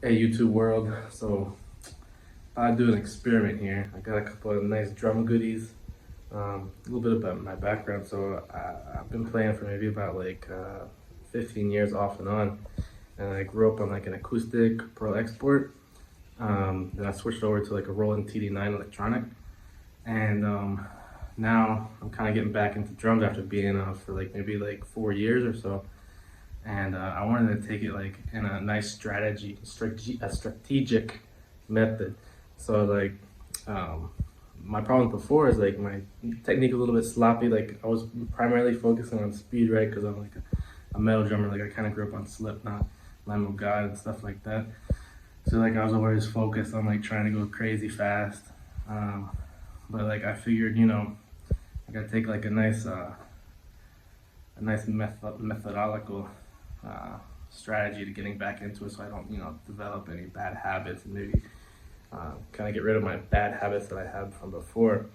Hey YouTube world, so I'll do an experiment here. I got a couple of nice drum goodies, a little bit about my background. So I've been playing for maybe about 15 years off and on, and I grew up on like an acoustic Pearl Export. Then I switched over to like a Roland TD9 electronic, and now I'm kind of getting back into drums after being off for maybe 4 years or so. And I wanted to take it like in a nice strategic method. So my problem before is like my technique a little bit sloppy. Like I was primarily focusing on speed, right? Because I'm like a metal drummer. Like I kind of grew up on Slipknot, Lamb of God, and stuff like that. So like I was always focused on like trying to go crazy fast. But like I figured, I gotta take like a nice methodological strategy to getting back into it, so I don't develop any bad habits, and maybe kind of get rid of my bad habits that I had from before.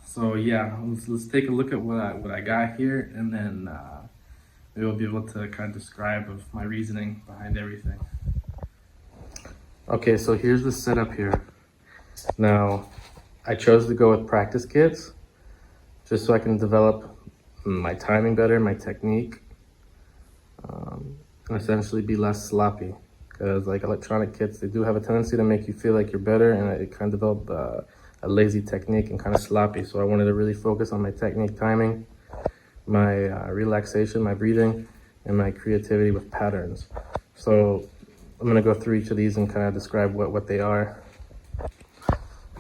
So yeah, let's take a look at what I got here, and then maybe we'll be able to kind of describe of my reasoning behind everything. Okay, so here's the setup here. Now I chose to go with practice kits just so I can develop my timing better, my technique, and essentially be less sloppy. Because like electronic kits, they do have a tendency to make you feel like you're better, and it kind of develop a lazy technique and kind of sloppy. So I wanted to really focus on my technique, timing, my relaxation, my breathing, and my creativity with patterns. So I'm gonna go through each of these and kind of describe what they are.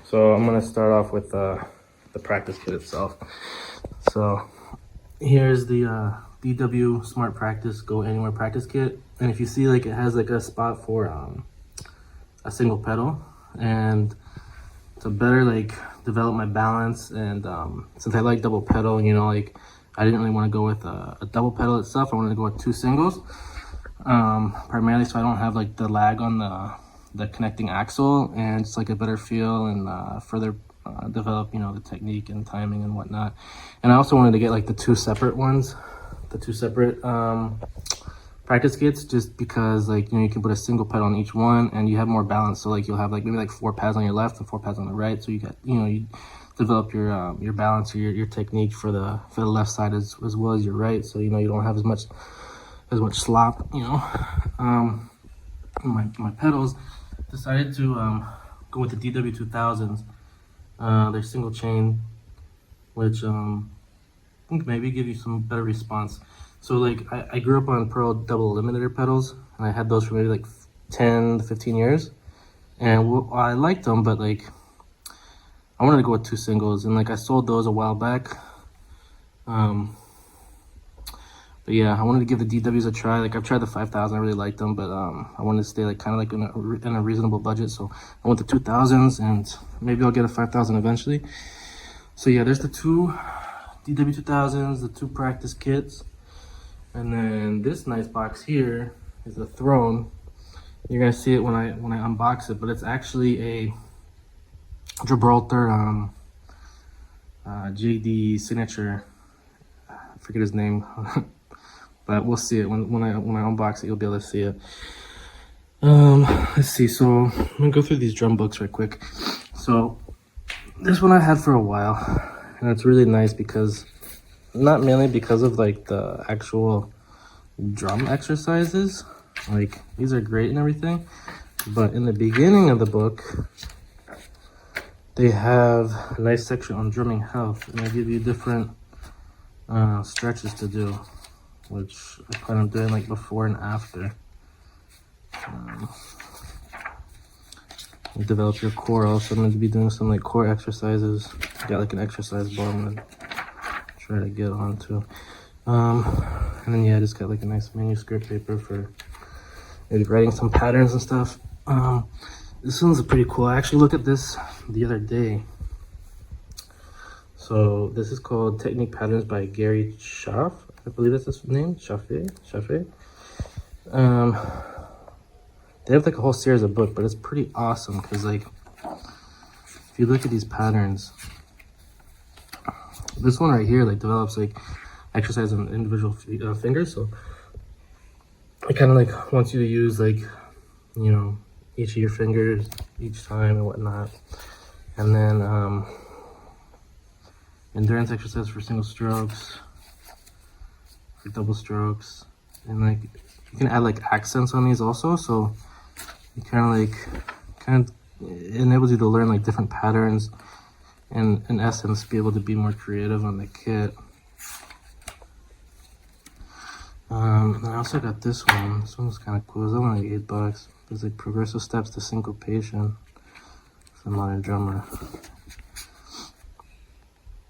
So I'm gonna start off with the practice kit itself. So here's the DW Smart Practice Go Anywhere practice kit, and if you see, like, it has like a spot for a single pedal, and to better like develop my balance, and since I like double pedal, like I didn't really want to go with a double pedal itself. I wanted to go with two singles, primarily so I don't have like the lag on the connecting axle, and it's like a better feel, and further develop the technique and timing and whatnot. And I also wanted to get like the two separate practice kits, just because like you can put a single pedal on each one and you have more balance. So like you'll have like maybe like 4 pads on your left and 4 pads on the right, so you got you develop your balance or your technique for the left side as well as your right, so you don't have as much slop. My pedals, decided to go with the DW2000s. They're single chain, which I think maybe give you some better response. So like I grew up on Pearl double eliminator pedals, and I had those for maybe like 10 to 15 years, and I liked them, but like I wanted to go with two singles, and like I sold those a while back. But yeah, I wanted to give the DWs a try. Like I've tried the 5000, I really liked them, but I wanted to stay like kind of like in a reasonable budget. So I went to 2000s, and maybe I'll get a 5000 eventually. So yeah, there's the two DW2000s, the two practice kits, and then this nice box here is the throne. You're gonna see it when I unbox it, but it's actually a Gibraltar JD signature. I forget his name. But we'll see it when I unbox it. You'll be able to see it. Let's see. So I'm gonna go through these drum books right quick. So this one I had for a while, and it's really nice because, not mainly because of like the actual drum exercises, like these are great and everything, but in the beginning of the book they have a nice section on drumming health, and they give you different stretches to do, which I plan on doing like before and after. Develop your core. Also, I'm going to be doing some like core exercises. Got like an exercise bar I'm gonna try to get onto. And then yeah, I just got like a nice manuscript paper for maybe writing some patterns and stuff. This one's pretty cool. I actually looked at this the other day. So this is called Technique Patterns by Gary Schaff. I believe that's his name, Schaff. They have like a whole series of books, but it's pretty awesome because like if you look at these patterns, this one right here like develops like exercise on individual fingers. So it kind of like wants you to use like, you know, each of your fingers each time and whatnot. And then endurance exercise for single strokes, for double strokes, and like you can add like accents on these also, so you kind of enables you to learn like different patterns and in essence be able to be more creative on the kit. And I also got this one. This one's kind of cool. It's only like $8. There's like progressive steps to syncopation for modern drummer.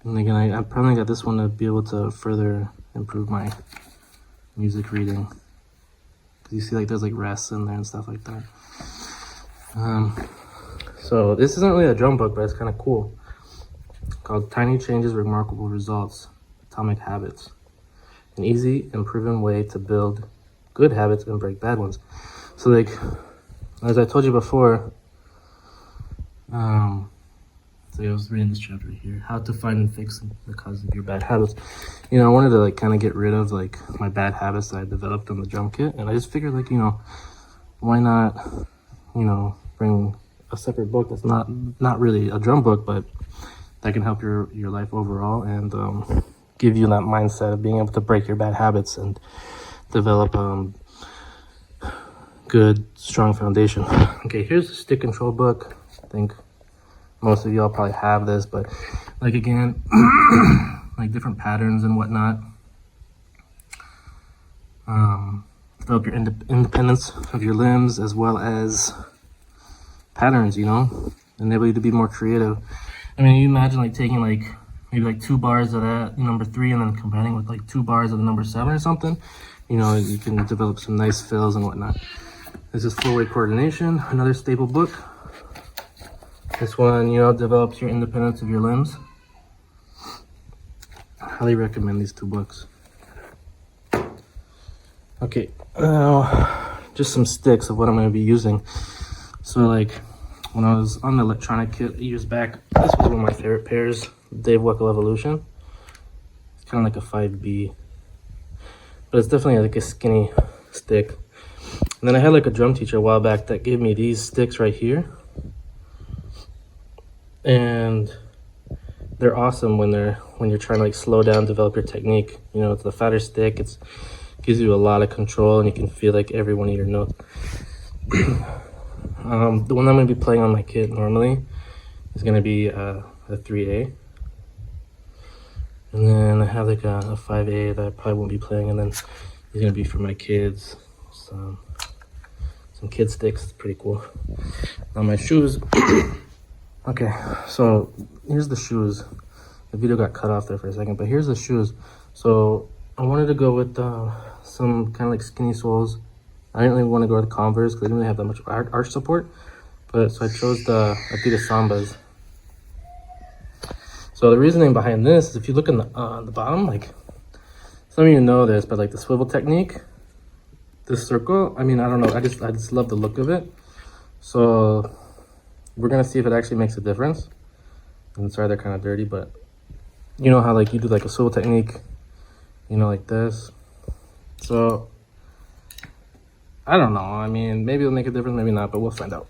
And again, I probably got this one to be able to further improve my music reading. Cause you see like there's like rests in there and stuff like that. So this isn't really a drum book, but it's kind of cool. Called Tiny Changes, Remarkable Results, Atomic Habits. An easy and proven way to build good habits and break bad ones. So like, as I told you before, so I was reading this chapter here, how to find and fix the cause of your bad habits. You know, I wanted to like kind of get rid of like my bad habits that I developed on the drum kit, and I just figured like, you know, why not, you know, bring a separate book that's not really a drum book, but that can help your life overall and give you that mindset of being able to break your bad habits and develop good, strong foundation. Okay, here's the stick control book. I think most of y'all probably have this, but like again, like different patterns and whatnot. Develop your independence of your limbs as well as patterns, you know, enable you to be more creative. I mean, you imagine like taking like maybe like 2 bars of that number 3 and then combining with like 2 bars of the number 7 or something. You know, you can develop some nice fills and whatnot. This is Full Weight Coordination, another staple book. This one, you know, develops your independence of your limbs. I highly recommend these 2 books. Okay, now just some sticks of what I'm going to be using. So like when I was on the electronic kit years back, this was one of my favorite pairs, Dave Weckl Evolution. It's kind of like a 5B, but it's definitely like a skinny stick. And then I had like a drum teacher a while back that gave me these sticks right here. And they're awesome when you're trying to like slow down, develop your technique. You know, it's the fatter stick, it gives you a lot of control and you can feel like every one of your notes. The one I'm going to be playing on my kit normally is going to be a 3A. And then I have like a 5A that I probably won't be playing, and then it's going to be for my kids. Some kid sticks, it's pretty cool. Now my shoes. Okay, so here's the shoes. The video got cut off there for a second, but here's the shoes. So I wanted to go with some kind of like skinny soles. I didn't really want to go with Converse because they didn't really have that much arch support. But so I chose the Adidas Sambas. So the reasoning behind this is if you look in the bottom, like some of you know this, but like the swivel technique, this circle, I mean, I don't know, I just love the look of it. So we're gonna see if it actually makes a difference. And sorry, they're kind of dirty, but you know how like you do like a swivel technique, you know, like this. So I don't know, I mean, maybe it'll make a difference, maybe not, but we'll find out.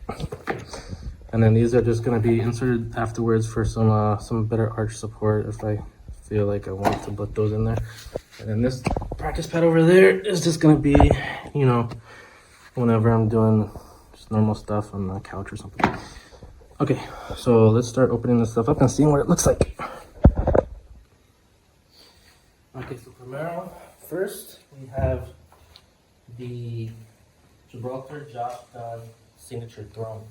And then these are just gonna be inserted afterwards for some better arch support if I feel like I want to put those in there. And then this practice pad over there is just gonna be, you know, whenever I'm doing just normal stuff on the couch or something. Okay, so let's start opening this stuff up and seeing what it looks like. Okay, so primero, first we have the Gibraltar Dunn signature throne.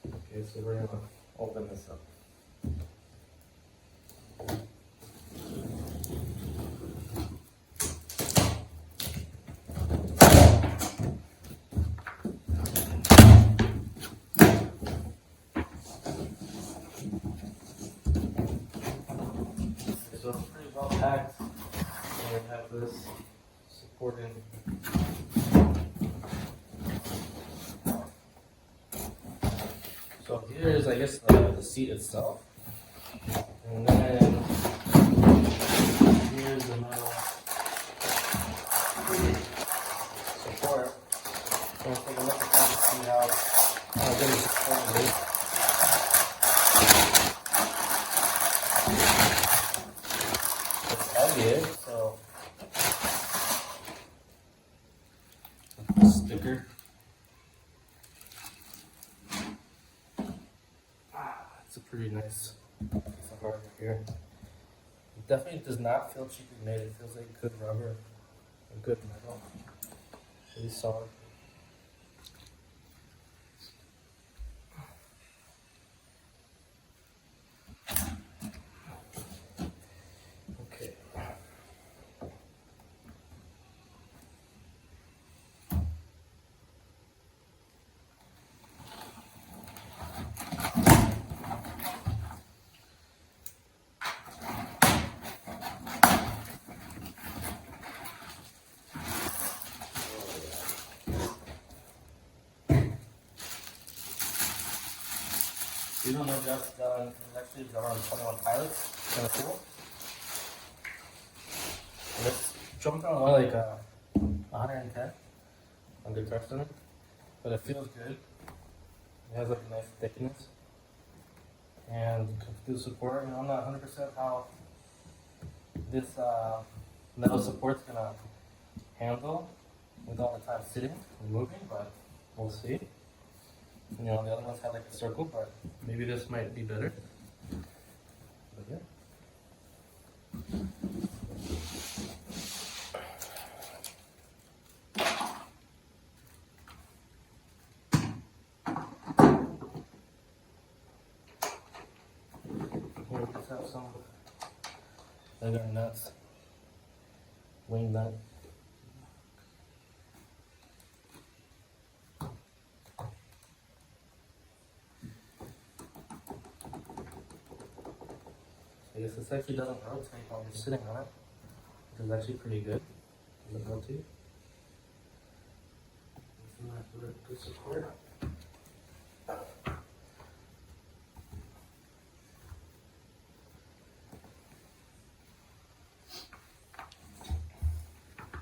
Okay, so we're gonna open this up. So it's pretty well packed. And we have this supporting. So here's, I guess, the seat itself. And then here's the metal So let's take a look at that to see how good the support is. It's heavy, so sticker. It's a pretty nice piece of hardware here. It definitely does not feel cheaply made. It feels like good rubber and good metal. Really solid. Okay. You don't know just Dunn, it's actually done on 21 pilots. It's kind of cool. Let's jump on like 110 on the touch center, but it feels good. It has like a nice thickness and good support. You know, I'm not 100% how this metal support's gonna handle with all the time sitting and moving, but we'll see. You know, the other ones had like a circle, but maybe this might be better. But yeah. Here we just have some other nuts, wing nut. I guess this actually doesn't rotate while you're sitting on it, which is actually pretty good. Doesn't rotate. Good support.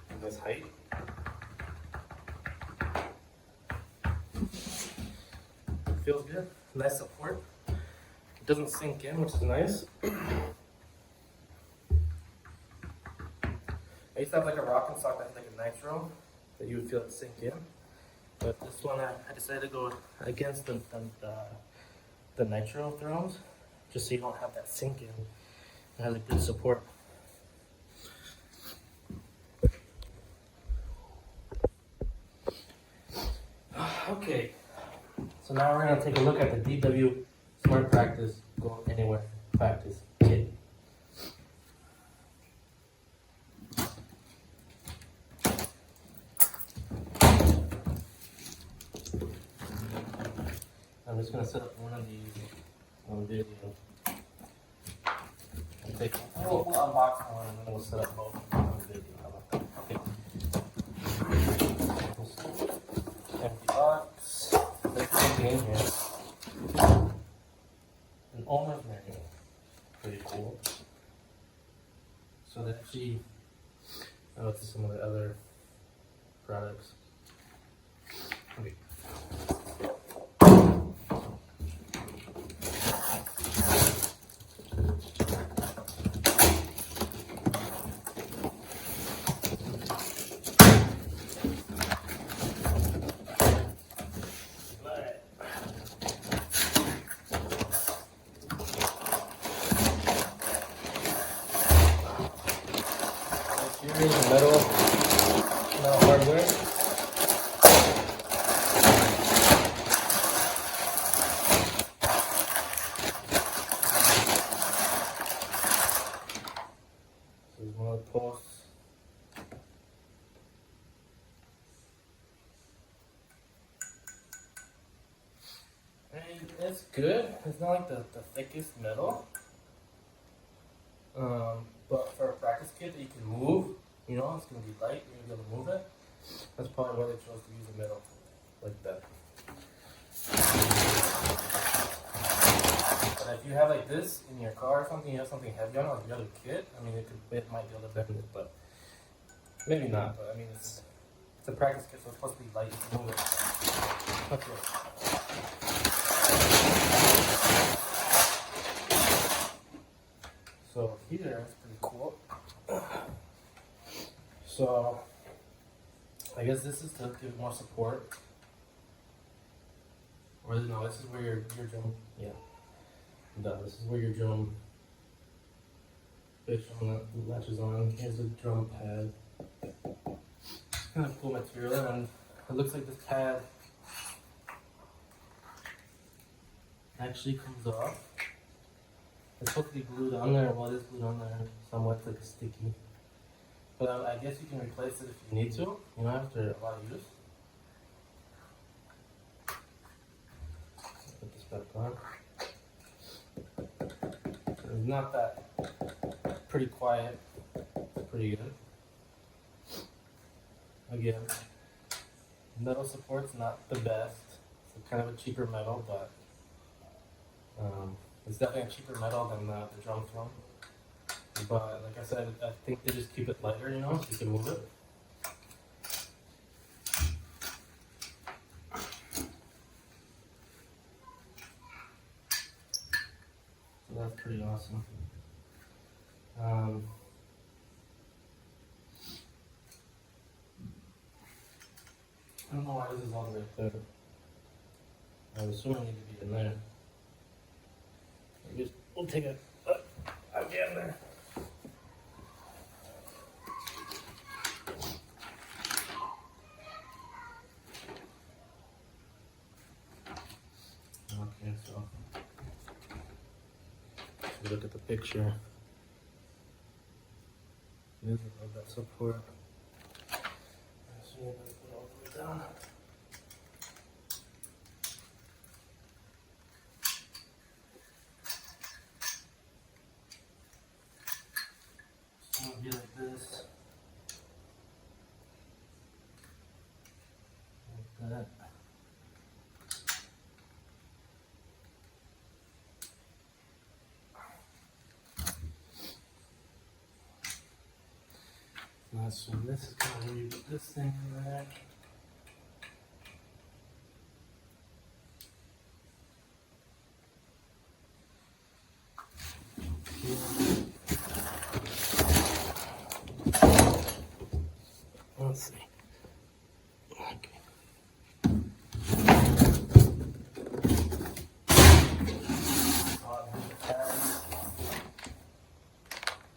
And this height. Feels good. Nice support. It doesn't sink in, which is nice. I used to have like a rocking sock that had like a nitro that you would feel it sink in. But this one I decided to go against the nitro throws, just so you don't have that sink in. It has a good support. Okay, so now we're going to take a look at the DW Smart Practice Go Anywhere Practice Kit. I'm just going to set up one of these on video. We'll unbox one and then we'll set up both on video. How about that? Okay. Empty box. There's something in here. An owner's manual. Pretty cool. So that actually, I'll look at some of the other products. Okay. Here's the metal hardware. This is one of the posts. And it's good. It's not like the thickest metal. But for a practice kit that you can move, you know, it's going to be light, you're going to be able to move it. That's probably why they chose to use the metal like that. But if you have like this in your car or something, you have something heavy on it, like the other kit, I mean, it might be able to bend it, but maybe not. But I mean, it's It's a practice kit, so it's supposed to be light. You can move it. That's it. So here, it's pretty cool. So I guess this is to give it more support. Or no, this is where your drum, yeah. No, this is where your drum latches on. Here's the drum pad. It's kind of cool material, and it looks like this pad actually comes off. It's supposed to be glued on there. Well, it is glued on there somewhat, like sticky. But I guess you can replace it if you need to, after a lot of use. Put this back on. It's not that pretty quiet. It's pretty good. Again, metal support's not the best. It's kind of a cheaper metal, but it's definitely a cheaper metal than the drum foam. But like I said, I think they just keep it lighter, so you can move it. So that's pretty awesome. I don't know why this is all the way up there. I'm assuming it need to be in there. We'll take it again there. Okay, so look at the picture. This is all that support. So I'm going to put it all the way down. It's going to be like this. Like that. So this is kind of where you put this thing in there. Let's see. Okay.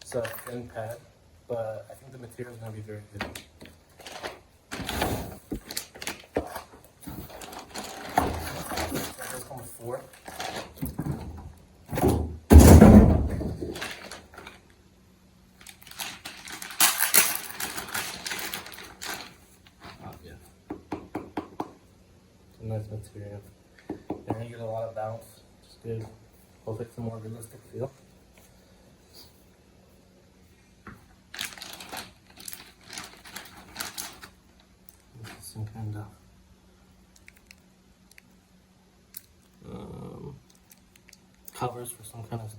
It's a thin pad, but I think the material is going to be very good. There's only 4. Oh, yeah. It's a nice material. You're going to get a lot of bounce, which is good. Hopefully it's a more realistic feel. Some kind of covers for some kind of,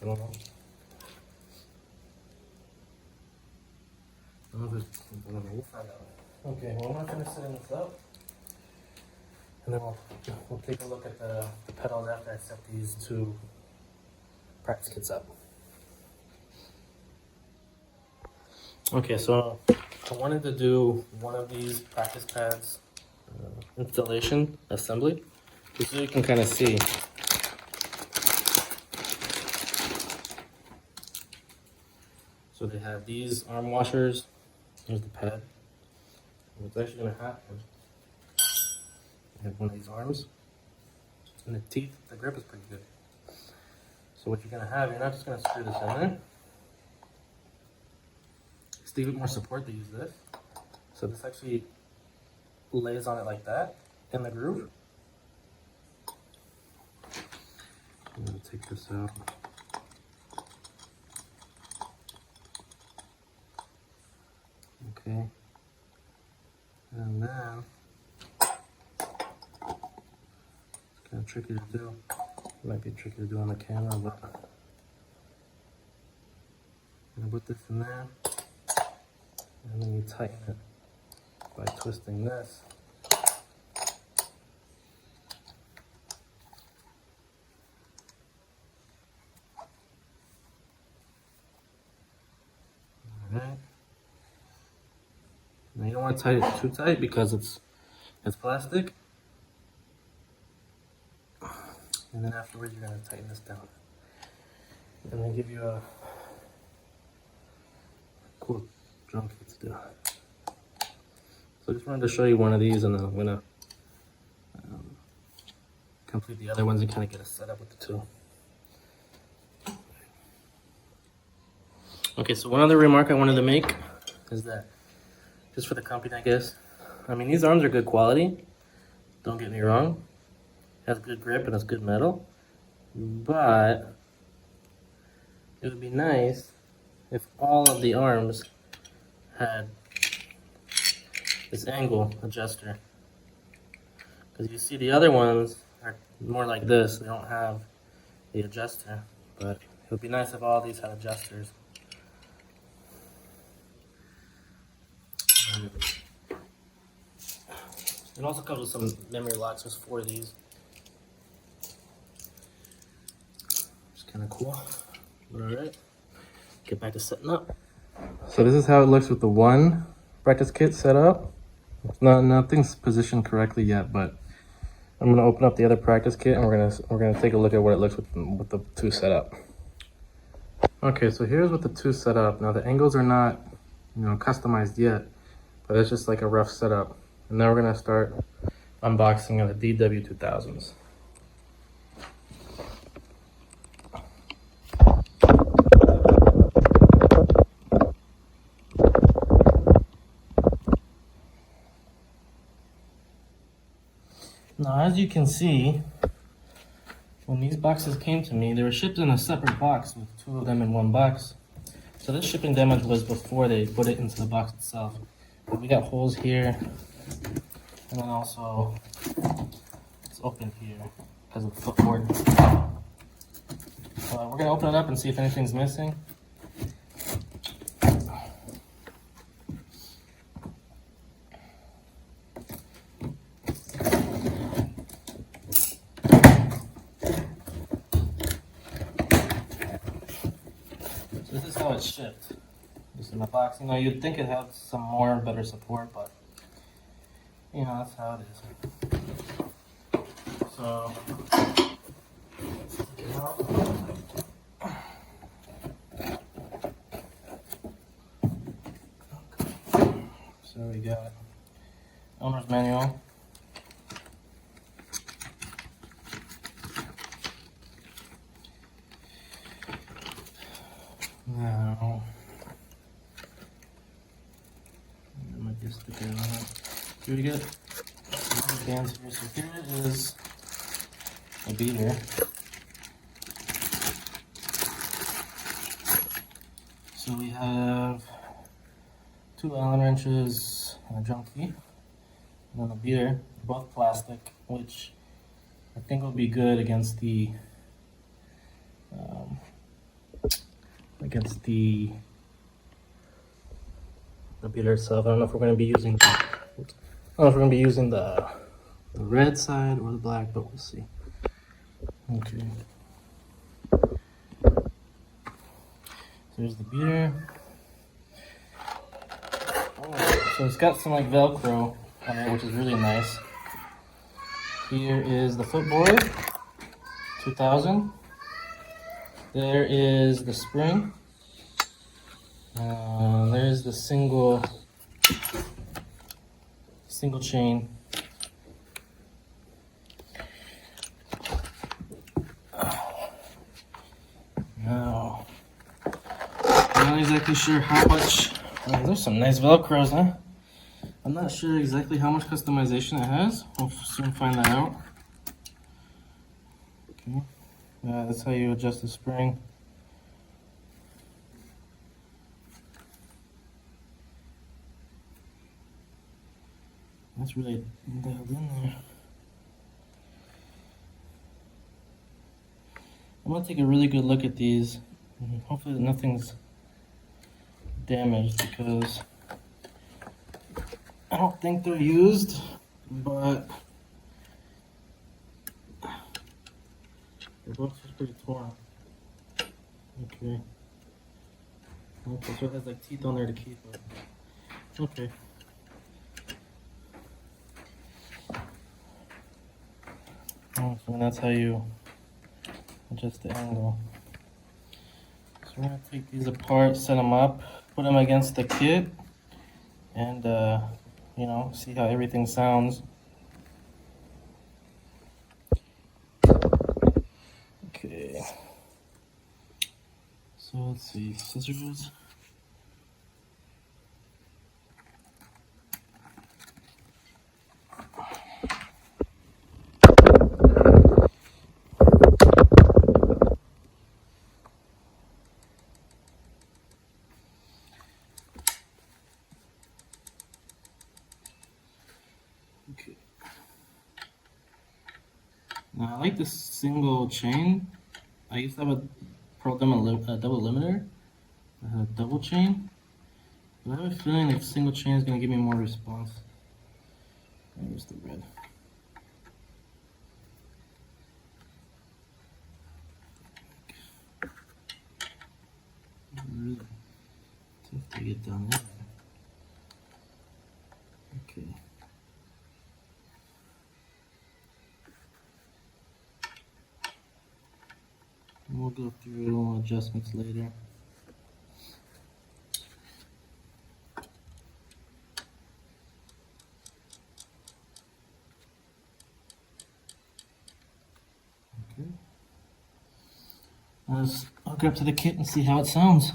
I don't know. We'll find out. Okay, well I'm not going to set this up. And then we'll take a look at the pedals after I set these 2 practice kits up. Okay, so I wanted to do one of these practice pads installation assembly, just so you can kind of see. So they have these arm washers. Here's the pad. What's actually going to happen, I have one of these arms, and the teeth, the grip is pretty good. So what you're going to have, you're not just going to screw this in there. To give it more support, they use this. So this actually lays on it like that in the groove. I'm going to take this out. Okay. And then it's kind of tricky to do. It might be tricky to do on the camera, but I'm going to put this in there. And then you tighten it by twisting this. Alright. Now you don't want to tie it too tight because it's plastic. And then afterwards you're going to tighten this down. And then give you a cool drum kit to do. So I just wanted to show you one of these, and then I'm going to complete the other ones and kind of get a setup with the two. Okay, so one other remark I wanted to make is that, just for the company, I guess, I mean, these arms are good quality, don't get me wrong. It has good grip and it's good metal, but it would be nice if all of the arms had this angle adjuster. Because you see the other ones are more like this, they don't have the adjuster, but it would be nice if all these had adjusters. It also comes with some memory locks. There's 4 of these. It's kind of cool. But alright, get back to setting up. So this is how it looks with the one practice kit set up. Nothing's positioned correctly yet, but I'm gonna open up the other practice kit and we're gonna take a look at what it looks with the two set up. Okay, so here's with the two set up. Now the angles are not, customized yet, but it's just like a rough setup. And now we're gonna start unboxing of the DW2000s. Now, as you can see, when these boxes came to me, they were shipped in a separate box with 2 of them in one box. So this shipping damage was before they put it into the box itself. But we got holes here, and then also it's open here because of the footboard. We're gonna open it up and see if anything's missing. This is how it's shipped. Just in the box. You'd think it had some more better support, but that's how it is. So let's take it out. So we got owner's manual. Now, I might just stick it on it. Here we go. Bands here. So here is a beater. So we have 2 Allen wrenches and a drum key, and then a beater, both plastic, which I think will be good against the beater itself. I don't know if we're going to be using the red side or the black, but we'll see. Okay. So there's the beater. So it's got some Velcro on it, which is really nice. Here is the footboard, 2000. There is the spring. There's the single chain. Now, I'm not exactly sure how much. There's some nice Velcros, huh? I'm not sure exactly how much customization it has. We'll soon find that out. Okay. That's how you adjust the spring. That's really dialed in there. I'm gonna take a really good look at these. Hopefully nothing's damaged, because I don't think they're used, but the box is pretty torn. Okay. Okay, so it has like teeth on there to keep it. Okay. Oh, so that's how you adjust the angle. So we're gonna take these apart, set them up, put them against the kit, and you know, see how everything sounds. Okay. So let's see, scissors. Okay. Now I like this single chain. I used to have a Pearl double limiter, a double chain. But I have a feeling that single chain is going to give me more response. There's the red. Really tough to get down there. Okay. And we'll go through adjustments later. Okay. Let's hook up to the kit and see how it sounds.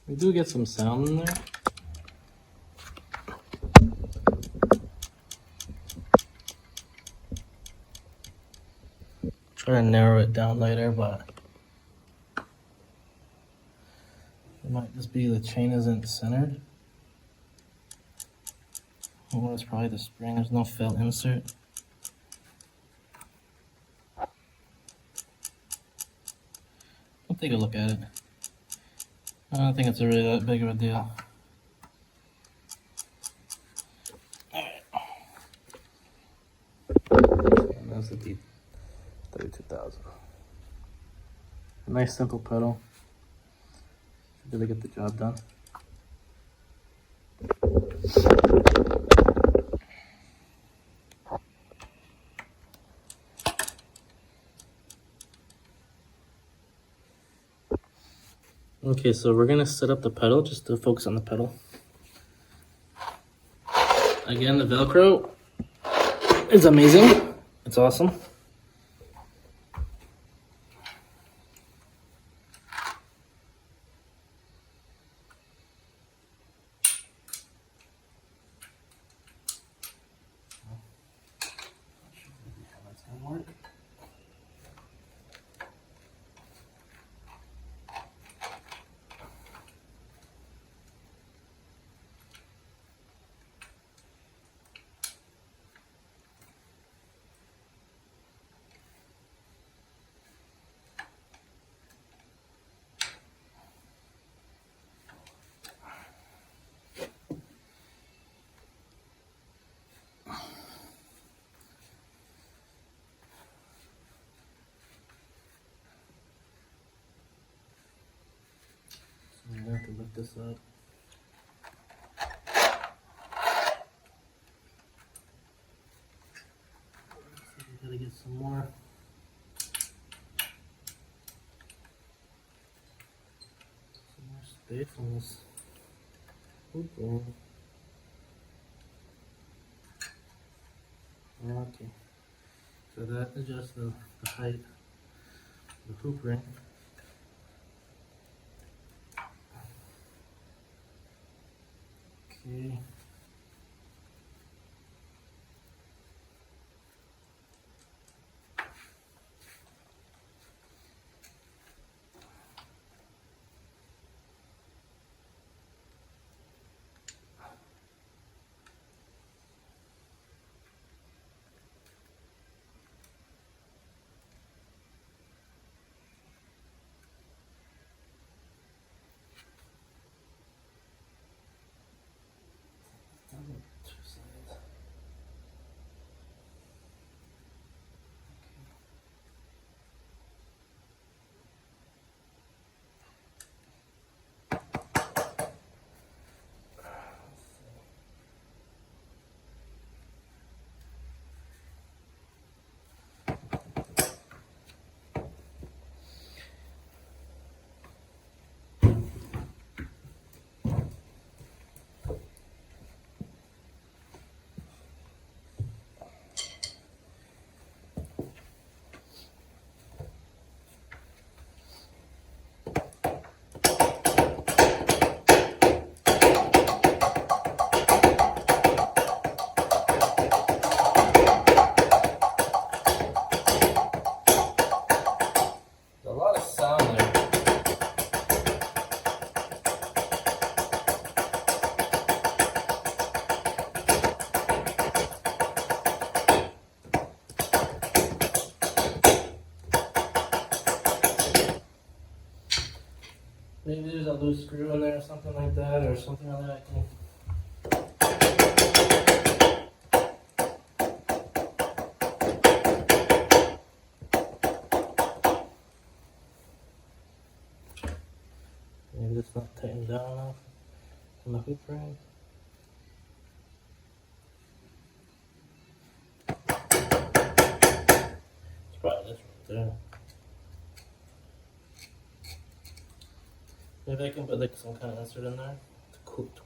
We do get some sound in there. Try to narrow it down later, but it might just be the chain isn't centered. Or it's probably the spring, there's no felt insert. I'll take a look at it. I don't think it's really that big of a deal. And that's the DW2000. A nice simple pedal. Should really get the job done. Okay, so we're gonna set up the pedal just to focus on the pedal. Again, the Velcro is amazing. It's awesome. I'm gonna have to lift this up. We gotta get some more. Space on this. Okay. Okay. So that adjusts the height of the hoop ring. Okay. Maybe there's a loose screw in there or something like that, or something like that I can. Maybe it's not tightened down enough on the hoop ring. It's probably this right there. Maybe I can put like some kind of insert in there to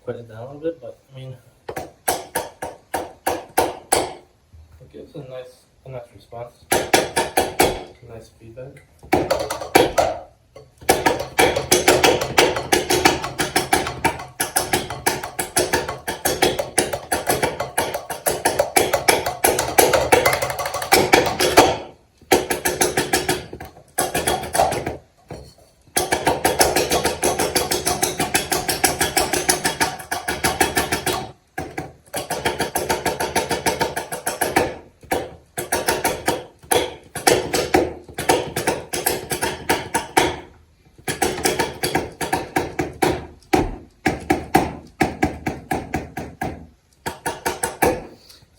quiet it down a little bit, but I mean, it gives a nice response, nice feedback.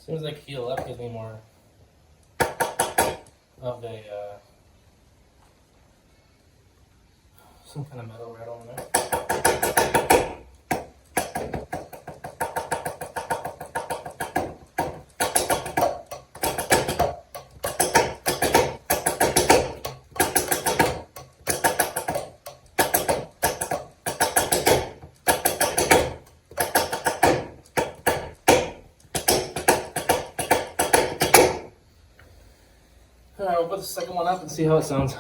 Seems like heel up gives me more of a some kind of metal rattle in there. Alright, we'll put the second one up and see how it sounds.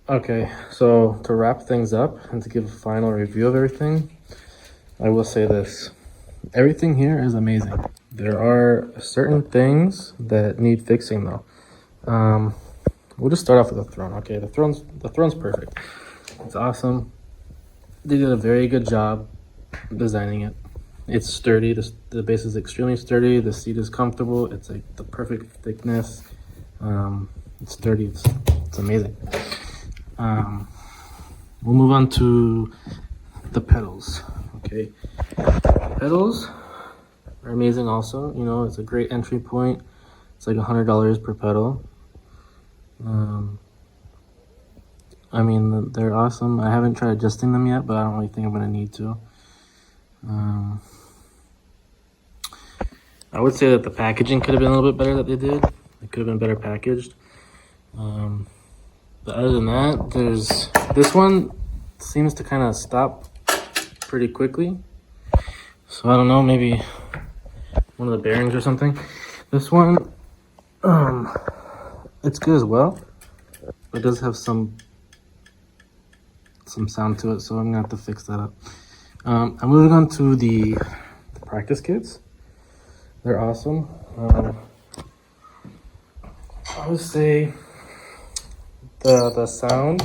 Okay, so to wrap things up and to give a final review of everything, I will say this. Everything here is amazing. There are certain things that need fixing though. We'll just start off with the throne. Okay, the throne's perfect. It's awesome. They did a very good job designing it. It's sturdy. The base is extremely sturdy. The seat is comfortable. It's like the perfect thickness. It's sturdy. It's amazing. We'll move on to the pedals. Okay, pedals are amazing also. You know, it's a great entry point. It's like $100 per pedal. I mean, they're awesome. I haven't tried adjusting them yet, but I don't really think I'm gonna need to. I would say that the packaging could have been a little bit better that they did. It could have been better packaged. But other than that, this one seems to kind of stop pretty quickly. So I don't know, maybe one of the bearings or something. This one, it's good as well, but it does have some sound to it, so I'm gonna have to fix that up. I'm moving on to the practice kits. They're awesome. I would say the sound,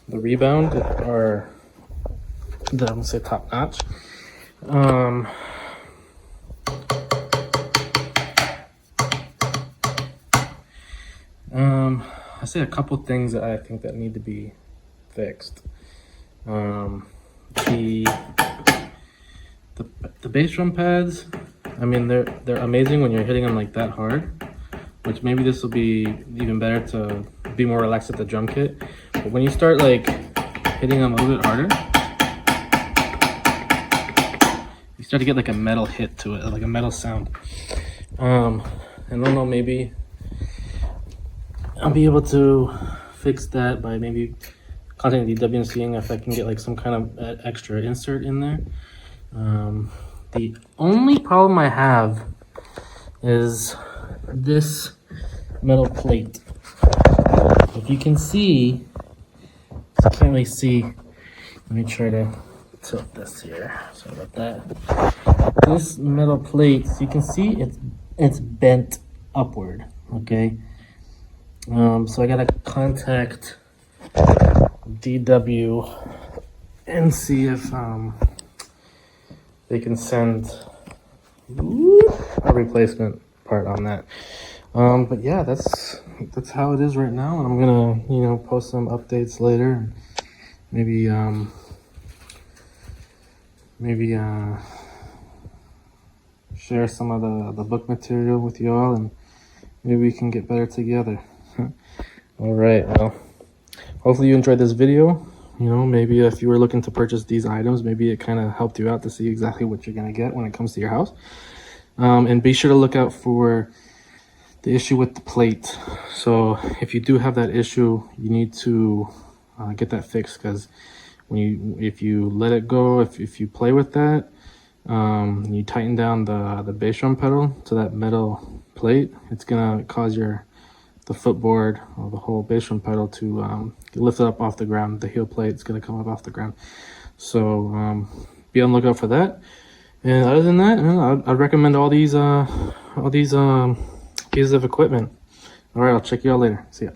the rebound are, I'm gonna say top notch. I say a couple things that I think that need to be fixed. The bass drum pads, I mean, they're amazing when you're hitting them like that hard, which maybe this will be even better to be more relaxed at the drum kit. But when you start like hitting them a little bit harder, you start to get like a metal hit to it, like a metal sound. And I don't know, maybe I'll be able to fix that by maybe contacting DW and seeing if I can get like some kind of extra insert in there. The only problem I have is this metal plate. If you can see, I can't really see. Let me try to tilt this here. Sorry about that. This metal plate, so you can see it's bent upward. Okay. So I gotta contact DW and see if they can send a replacement part on that. But yeah, that's how it is right now, and I'm gonna post some updates later. Maybe share some of the book material with y'all, and maybe we can get better together. All right, well, hopefully you enjoyed this video. Maybe if you were looking to purchase these items, maybe it kind of helped you out to see exactly what you're going to get when it comes to your house. And be sure to look out for the issue with the plate. So if you do have that issue, you need to get that fixed, because if you let it go, if you play with that, you tighten down the bass drum pedal to that metal plate, it's going to cause the footboard or the whole bass drum pedal to lift it up off the ground. The heel plate is going to come up off the ground. So be on the lookout for that. And other than that, I'd recommend all these pieces of equipment. All right, I'll check you out later. See ya.